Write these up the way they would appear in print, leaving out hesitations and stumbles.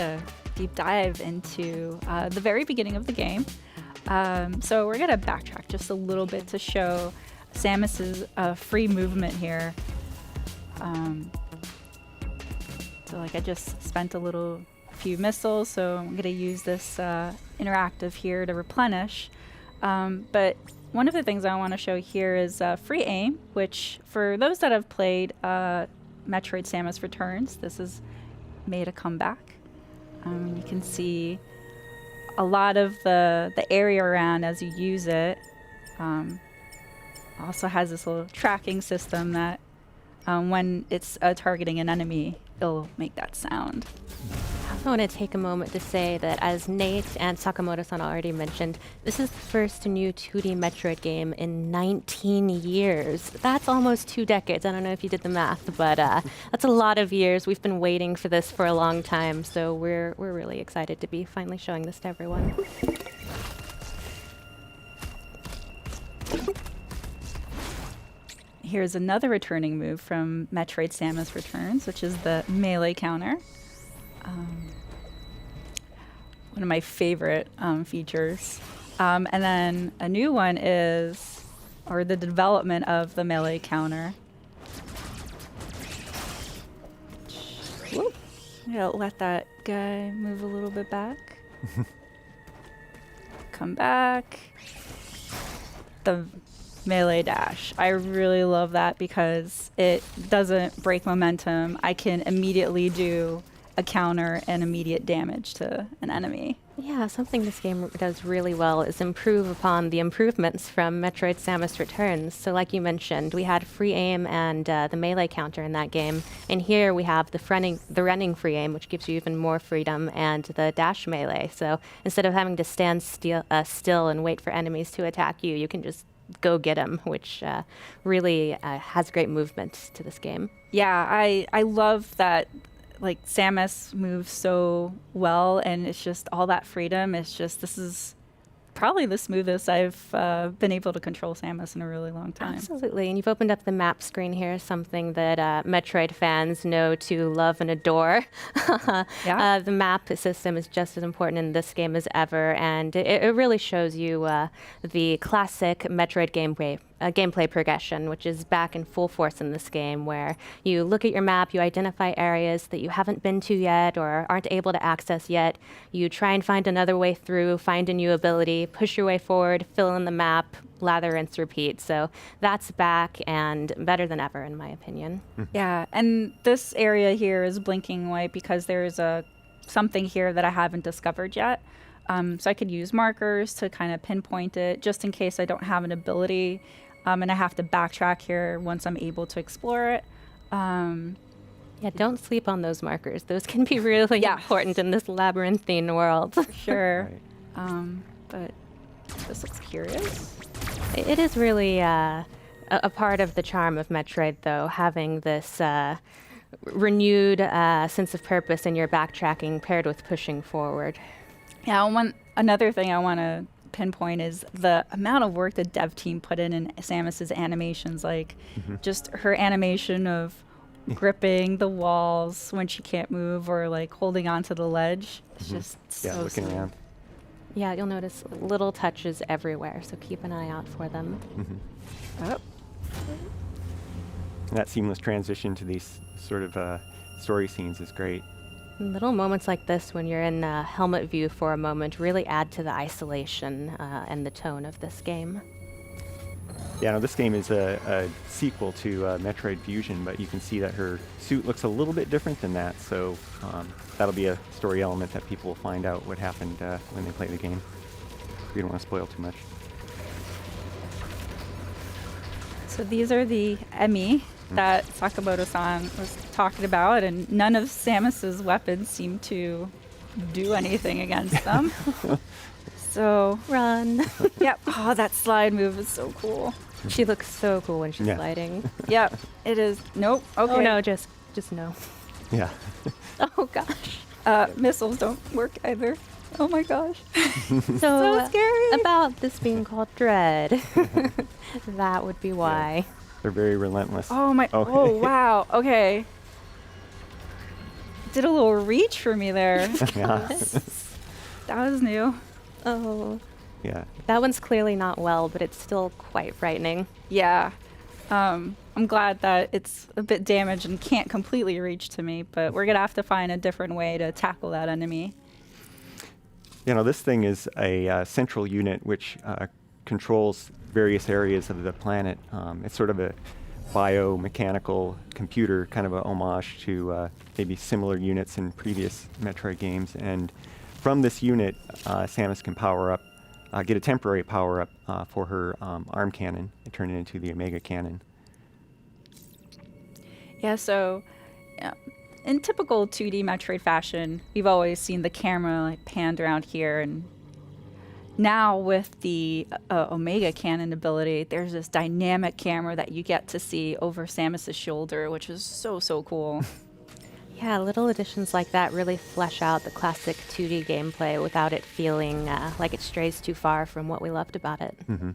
a deep dive into the very beginning of the game. So we're gonna backtrack just a little bit to show Samus's free movement here. So like I just spent a few missiles, so I'm gonna use this interactive here to replenish. But one of the things I want to show here is free aim, which for those that have played Metroid Samus Returns, this has made a comeback. You can see a lot of the area around as you use it. Also has this little tracking system that when it's targeting an enemy, it'll make that sound. I want to take a moment to say that, as Nate and Sakamoto-san already mentioned, this is the first new 2D Metroid game in 19 years. That's almost 2 decades. I don't know if you did the math, but that's a lot of years. We've been waiting for this for a long time, so we're really excited to be finally showing this to everyone. Here's another returning move from Metroid Samus Returns, which is the melee counter. One of my favorite features. And then a new one is, or the development of the melee counter. Whoop. I'm gonna let that guy move a little bit back. Come back. The melee dash. I really love that because it doesn't break momentum. I can immediately do a counter and immediate damage to an enemy. Yeah, something this game does really well is improve upon the improvements from Metroid Samus Returns. So like you mentioned, we had free aim and the melee counter in that game. And here we have the running free aim, which gives you even more freedom, and the dash melee. So instead of having to stand still and wait for enemies to attack you, you can just go get them, which really has great movement to this game. Yeah, I love that. Like Samus moves so well, and it's just all that freedom. It's just, this is probably the smoothest I've been able to control Samus in a really long time. Absolutely, and you've opened up the map screen here, something that Metroid fans know to love and adore. Yeah. The map system is just as important in this game as ever, and it really shows you the classic Metroid gameplay progression, which is back in full force in this game, where you look at your map, you identify areas that you haven't been to yet or aren't able to access yet. You try and find another way through, find a new ability, push your way forward, fill in the map, lather, rinse, repeat. So that's back and better than ever, in my opinion. Yeah, and this area here is blinking white because there's something here that I haven't discovered yet. So I could use markers to kind of pinpoint it just in case I don't have an ability. And I have to backtrack here once I'm able to explore it. Yeah, don't sleep on those markers. Those can be really important in this labyrinthine world. Sure. Right. But this looks curious. It is really a part of the charm of Metroid, though, having this renewed sense of purpose in your backtracking paired with pushing forward. Yeah, another thing I want to pinpoint is the amount of work the dev team put in Samus's animations, like just her animation of gripping the walls when she can't move, or like holding onto the ledge. It's just so looking smooth. around. Yeah, you'll notice little touches everywhere, so keep an eye out for them. Oh. And that seamless transition to these sort of story scenes is great. Little moments like this, when you're in helmet view for a moment, really add to the isolation and the tone of this game. Yeah, no, this game is a sequel to Metroid Fusion, but you can see that her suit looks a little bit different than that, so that'll be a story element that people will find out what happened when they play the game. We don't want to spoil too much. So these are the Emi that Sakamoto-san was talking about, and none of Samus's weapons seem to do anything against them. So Run! yep. Oh, that slide move is so cool. She looks so cool when she's sliding. Yep, it is. Nope. Okay. Oh no, just no. Yeah. Oh gosh. Missiles don't work either. Oh my gosh. So scary. about this being called Dread, that would be why. They're very relentless. Oh my. Oh wow. Okay. did a little reach for me there. Yeah. That was new. Oh, Yeah. that one's clearly not well, but it's still quite frightening. Yeah. I'm glad that it's a bit damaged and can't completely reach to me, but we're going to have to find a different way to tackle that enemy. You know, this thing is a central unit which controls various areas of the planet. It's sort of a biomechanical computer, kind of a homage to maybe similar units in previous Metroid games. And from this unit, Samus can power up, get a temporary power up for her arm cannon and turn it into the Omega Cannon. Yeah, so in typical 2D Metroid fashion, we've always seen the camera like panned around here, and now with the Omega Cannon ability, there's this dynamic camera that you get to see over Samus's shoulder, which is so cool. Yeah, little additions like that really flesh out the classic 2D gameplay without it feeling like it strays too far from what we loved about it. Mm-hmm.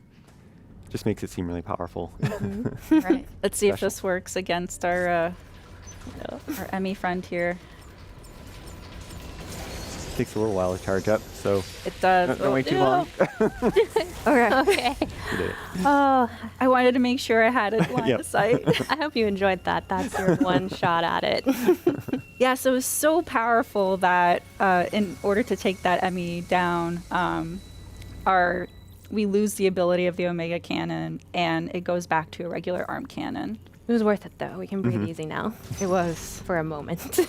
Just makes it seem really powerful. Right. Let's see if Special. this works against our Emmy friend here. Takes a little while to charge up, so It does. don't wait too long. Okay. Okay. You did it. Oh, I wanted to make sure I had it line Yep. of sight. I hope you enjoyed that. That's your one shot at it. Yeah, so it was so powerful that in order to take that Emmy down, we lose the ability of the Omega Cannon, and it goes back to a regular arm cannon. It was worth it, though. We can breathe easy now It was. for a moment.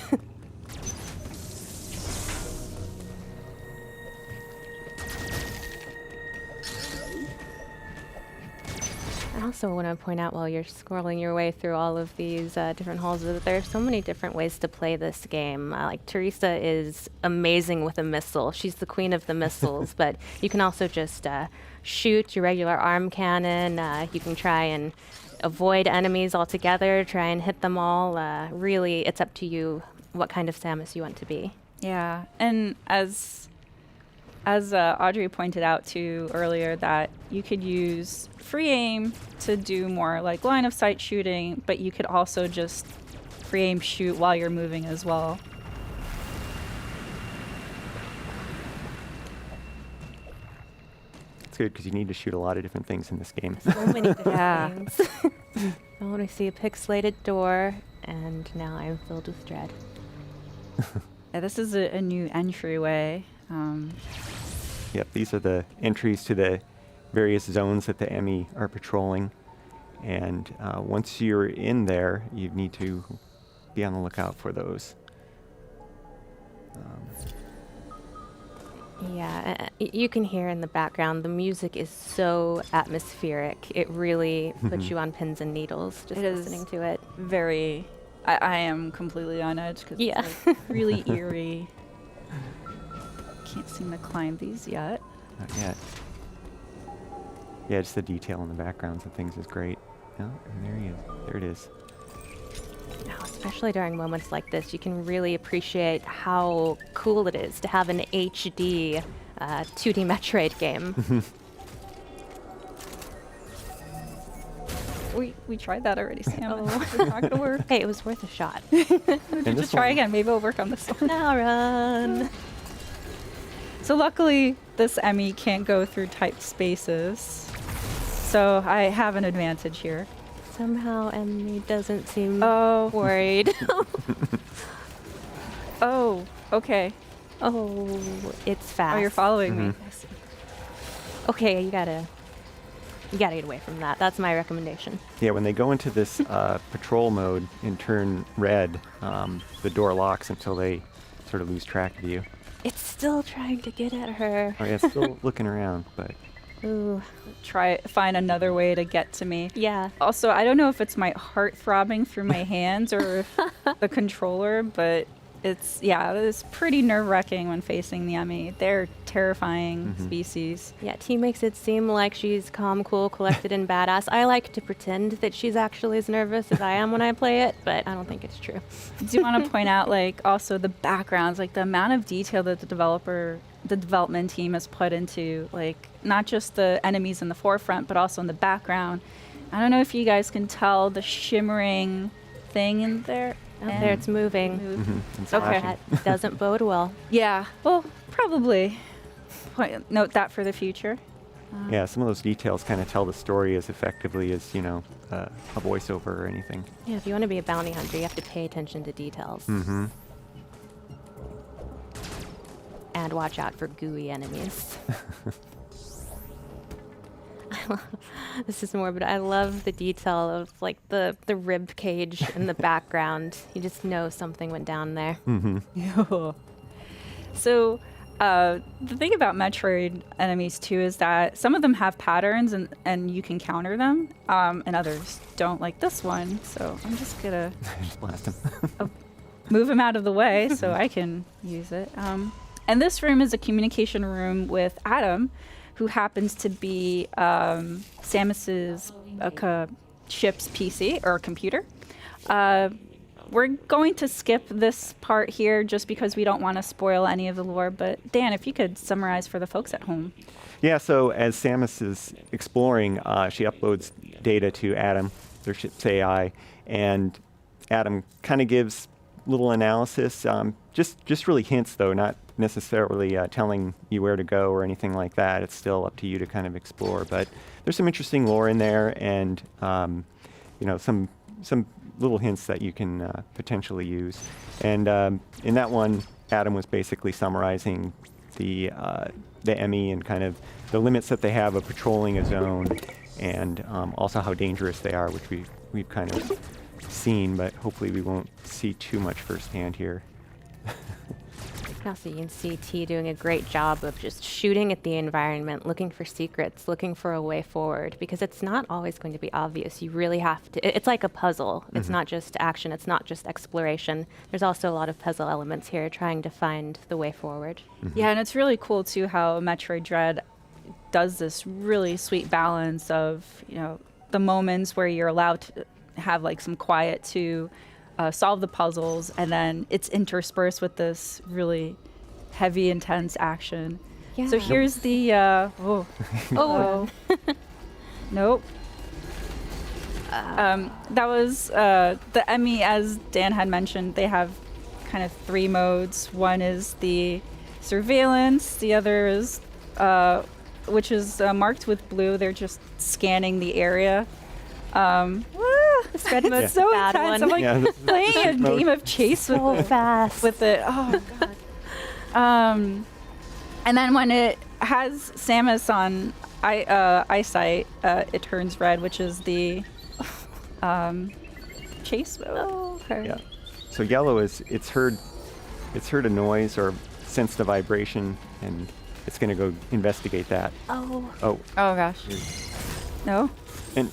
I also want to point out while you're scrolling your way through all of these different halls that there are so many different ways to play this game. Like Teresa is amazing with a missile. She's the queen of the missiles, but you can also just shoot your regular arm cannon. You can try and avoid enemies altogether, try and hit them all. Really, it's up to you what kind of Samus you want to be. Yeah, and as Audrey pointed out too earlier, that you could use free aim to do more like line of sight shooting, but you could also just free aim shoot while you're moving as well. It's good because you need to shoot a lot of different things in this game. So many different Yeah. things. I want to see a pixelated door, and now I'm filled with dread. Yeah, this is a new entryway. Yep, these are the entries to the various zones that the Emmy are patrolling. And once you're in there, you need to be on the lookout for those. Yeah, you can hear in the background, the music is so atmospheric. It really puts you on pins and needles just It is. listening to it. Very. I am completely on edge because Yeah. it's like really eerie. Can't seem to climb these yet. Not yet. Yeah, just the detail in the backgrounds and things is great. Oh, and there he is. There it is. Now, especially during moments like this, you can really appreciate how cool it is to have an HD 2D Metroid game. We tried that already, Sam. Oh. It's not gonna work. Hey, it was worth a shot. And this Just try one- again. Maybe it'll work on this one. Now run. So luckily, this Emmy can't go through typed spaces. So I have an advantage here. Somehow Emmy doesn't seem Oh. worried. Oh, okay. Oh, it's fast. Oh, you're following me. Okay, you gotta get away from that. That's my recommendation. Yeah, when they go into this patrol mode and turn red, the door locks until they sort of lose track of you. It's still trying to get at her. Oh, yeah, it's still looking around, but Ooh, Find another way to get to me. yeah. Also, I don't know if it's my heart throbbing through my hands or if the controller, but it's pretty nerve-wracking when facing the Emmy. They're terrifying species. Yeah, T makes it seem like she's calm, cool, collected, and badass. I like to pretend that she's actually as nervous as I am when I play it, but I don't think it's true. I do want to point out, like, also the backgrounds, like the amount of detail that the development team has put into, like, not just the enemies in the forefront, but also in the background. I don't know if you guys can tell the shimmering thing in there. Oh, there it's moving. It's Okay. flashing. That doesn't bode well. Yeah, well, probably note that for the future. Yeah, some of those details kind of tell the story as effectively as, a voiceover or anything. Yeah, if you want to be a bounty hunter, you have to pay attention to details. Mm-hmm. And watch out for gooey enemies. This is more, but I love the detail of like the rib cage in the background. You just know something went down there. Mm-hmm. So, the thing about Metroid enemies too is that some of them have patterns and you can counter them, and others don't, like this one. So I'm just gonna Just blast him. move him out of the way so I can use it. And this room is a communication room with Adam, who happens to be Samus's ship's PC or computer. We're going to skip this part here just because we don't want to spoil any of the lore. But Dan, if you could summarize for the folks at home. Yeah, so as Samus is exploring, she uploads data to Adam, their ship's AI, and Adam kind of gives little analysis, just really hints though, not necessarily telling you where to go or anything like that. It's still up to you to kind of explore. But there's some interesting lore in there, and some little hints that you can potentially use. And in that one, Adam was basically summarizing the ME and kind of the limits that they have of patrolling a zone, and also how dangerous they are, which we've kind of seen, but hopefully we won't see too much firsthand here. Also, you can see T doing a great job of just shooting at the environment, looking for secrets, looking for a way forward, because it's not always going to be obvious. You really have to, it's like a puzzle. It's not just action, it's not just exploration. There's also a lot of puzzle elements here, trying to find the way forward. Yeah, and it's really cool too how Metroid Dread does this really sweet balance of, the moments where you're allowed to have like some quiet to solve the puzzles, and then it's interspersed with this really heavy, intense action. Yeah. So here's the nope. That was the Emmy, as Dan had mentioned. They have kind of 3 modes. One is the surveillance. The other is which is marked with blue. They're just scanning the area. This red mode's so bad intense. one. I'm like Yeah, this is playing a mode. game of chase with So it. fast. With it. Oh god. And then when it has Samus on eyesight, it turns red, which is the chase mode. Oh, her. Yeah. So yellow is it's heard a noise or sensed a vibration, and it's going to go investigate that. Oh. Oh, Oh gosh. No. and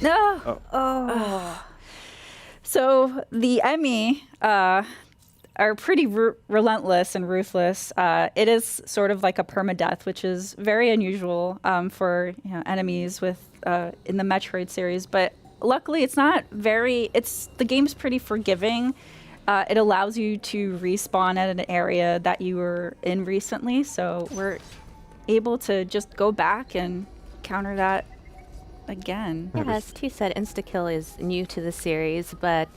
No. Oh. So the Emmy are pretty relentless and ruthless. It is sort of like a permadeath, which is very unusual for enemies with in the Metroid series. But luckily, it's not very. The game's pretty forgiving. It allows you to respawn at an area that you were in recently, so we're able to just go back and counter that again. Yeah, as T said, insta-kill is new to the series, but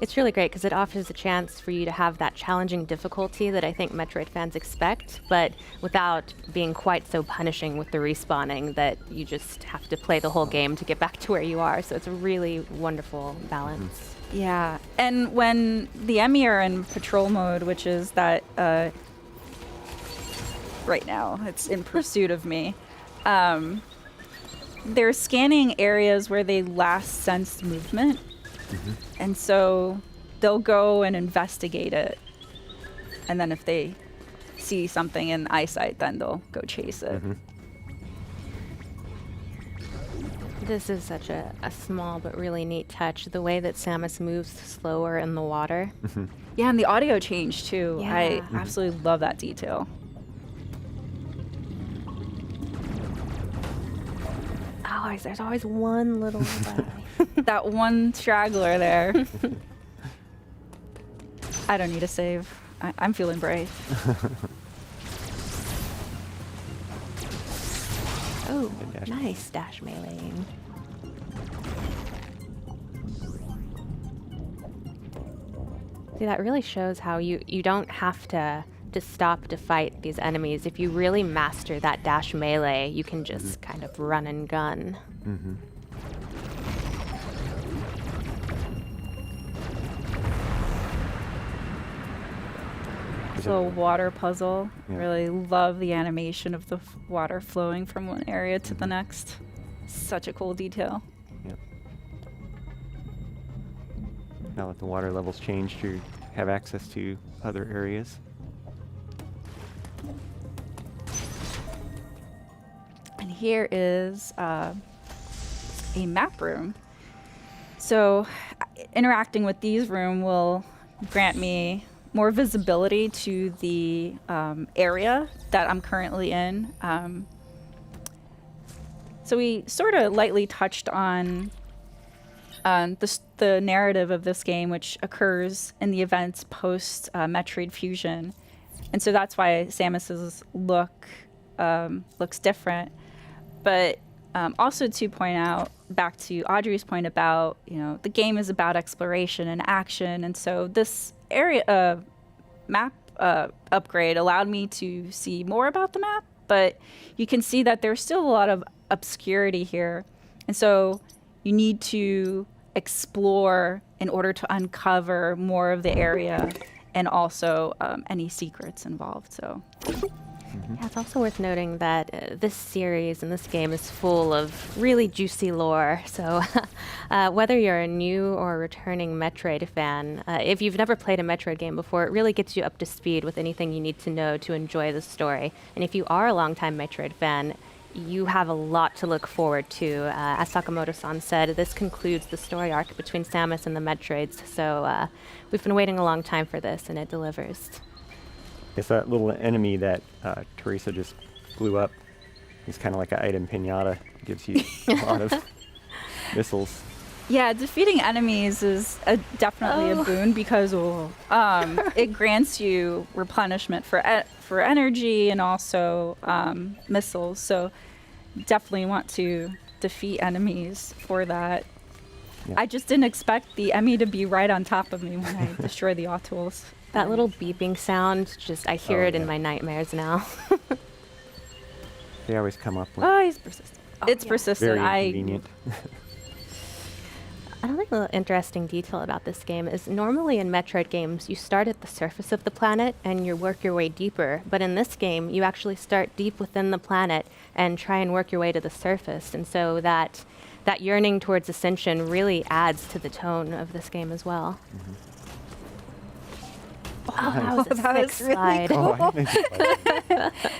it's really great because it offers a chance for you to have that challenging difficulty that I think Metroid fans expect, but without being quite so punishing with the respawning that you just have to play the whole game to get back to where you are. So it's a really wonderful balance. Yeah, and when the Emmy are in patrol mode, which is that right now, it's in pursuit of me. They're scanning areas where they last sensed movement, and so they'll go and investigate it. And then if they see something in eyesight, then they'll go chase it. This is such a small but really neat touch, the way that Samus moves slower in the water. Yeah, and the audio change too. I Yeah. absolutely love that detail. Always, there's always one little guy. That one straggler there. I don't need a save. I'm feeling brave. Oh, Good dash. nice dash meleeing. See, that really shows how you don't have to stop to fight these enemies. If you really master that dash melee, you can just kind of run and gun. Mm-hmm. This little water puzzle. Yeah. Really love the animation of the water flowing from one area to the next. Such a cool detail. Yep. Now that the water levels changed, you have access to other areas. And here is a map room. So interacting with these room will grant me more visibility to the area that I'm currently in. So we sort of lightly touched on the narrative of this game, which occurs in the events post Metroid Fusion, and so that's why Samus's look looks different. But also to point out, back to Audrey's point about, the game is about exploration and action, and so this area map upgrade allowed me to see more about the map, but you can see that there's still a lot of obscurity here, and so you need to explore in order to uncover more of the area and also any secrets involved. So Yeah, it's also worth noting that this series and this game is full of really juicy lore. So whether you're a new or returning Metroid fan, if you've never played a Metroid game before, it really gets you up to speed with anything you need to know to enjoy the story. And if you are a longtime Metroid fan, you have a lot to look forward to. As Sakamoto-san said, this concludes the story arc between Samus and the Metroids. So we've been waiting a long time for this, and it delivers. It's that little enemy that Teresa just blew up. He's kind of like an item pinata. Gives you a lot of missiles. yeah, defeating enemies is definitely a boon because it grants you replenishment for energy and also missiles. So definitely want to defeat enemies for that. Yeah. I just didn't expect the Emmy to be right on top of me when I destroy the Autols. That little beeping sound, I hear it in my nightmares now. They always come up with Oh, he's persistent. It's yeah. persistent. very inconvenient. Another little interesting detail about this game is normally in Metroid games, you start at the surface of the planet and you work your way deeper. But in this game, you actually start deep within the planet and try and work your way to the surface. And so that yearning towards ascension really adds to the tone of this game as well. Oh, that was a that sick was really slide. cool. Oh, I didn't think about that.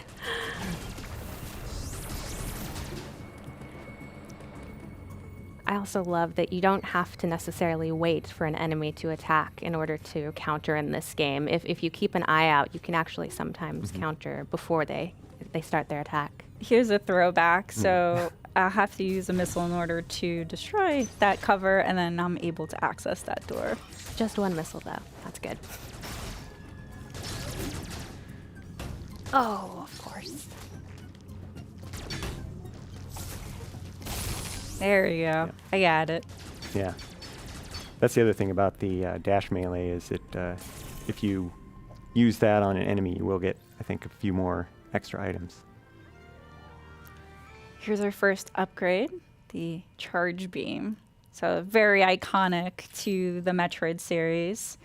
I also love that you don't have to necessarily wait for an enemy to attack in order to counter in this game. If you keep an eye out, you can actually sometimes counter before they start their attack. Here's a throwback. So I'll have to use a missile in order to destroy that cover, and then I'm able to access that door. Just one missile, though. That's good. Oh, of course. There you go. I got it. Yeah. That's the other thing about the dash melee is that if you use that on an enemy, you will get, I think, a few more extra items. Here's our first upgrade, the charge beam. So very iconic to the Metroid series.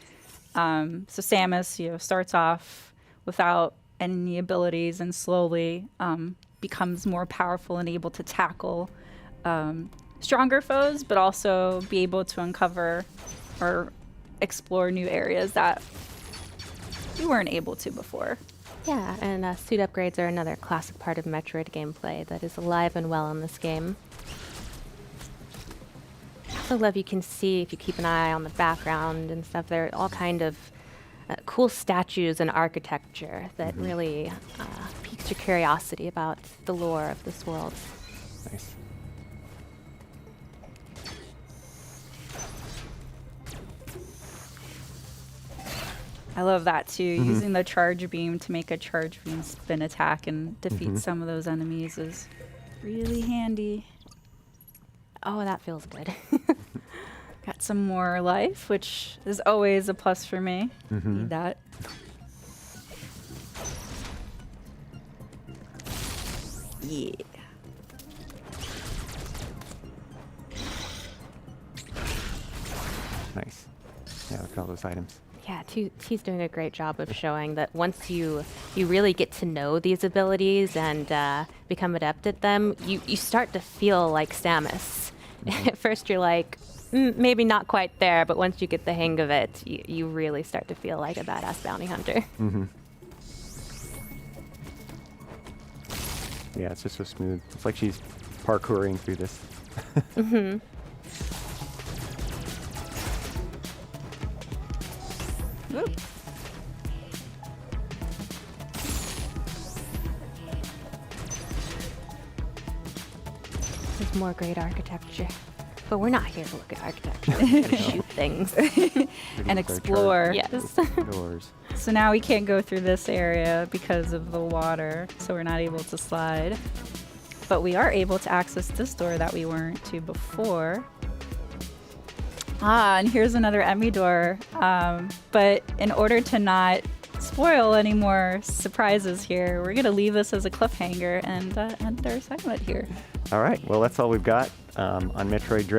So Samus, starts off without any abilities and slowly becomes more powerful and able to tackle stronger foes, but also be able to uncover or explore new areas that you weren't able to before. Yeah, and suit upgrades are another classic part of Metroid gameplay that is alive and well in this game. I also love you can see, if you keep an eye on the background and stuff, there are all kind of cool statues and architecture that really piques your curiosity about the lore of this world. Nice. I love that too. Using the charge beam to make a charge beam spin attack and defeat some of those enemies is really handy. Oh, that feels good. Got some more life, which is always a plus for me. Mhm. Need that. Yeah. Nice. Yeah, look at all those items. Yeah, T's doing a great job of showing that once you really get to know these abilities and become adept at them, you start to feel like Samus. At first you're like, maybe not quite there, but once you get the hang of it, you really start to feel like a badass bounty hunter. Mm-hmm. Yeah, it's just so smooth. It's like she's parkouring through this. Mm-hmm. Whoop. There's more great architecture. But we're not here to look at architecture. We're here to shoot things. And explore. Yes. Doors. So now we can't go through this area because of the water, so we're not able to slide. But we are able to access this door that we weren't to before. Ah, and here's another Emmy door. But in order to not spoil any more surprises here, we're going to leave this as a cliffhanger and end our segment here. All right. Well, that's all we've got on Metroid Dread.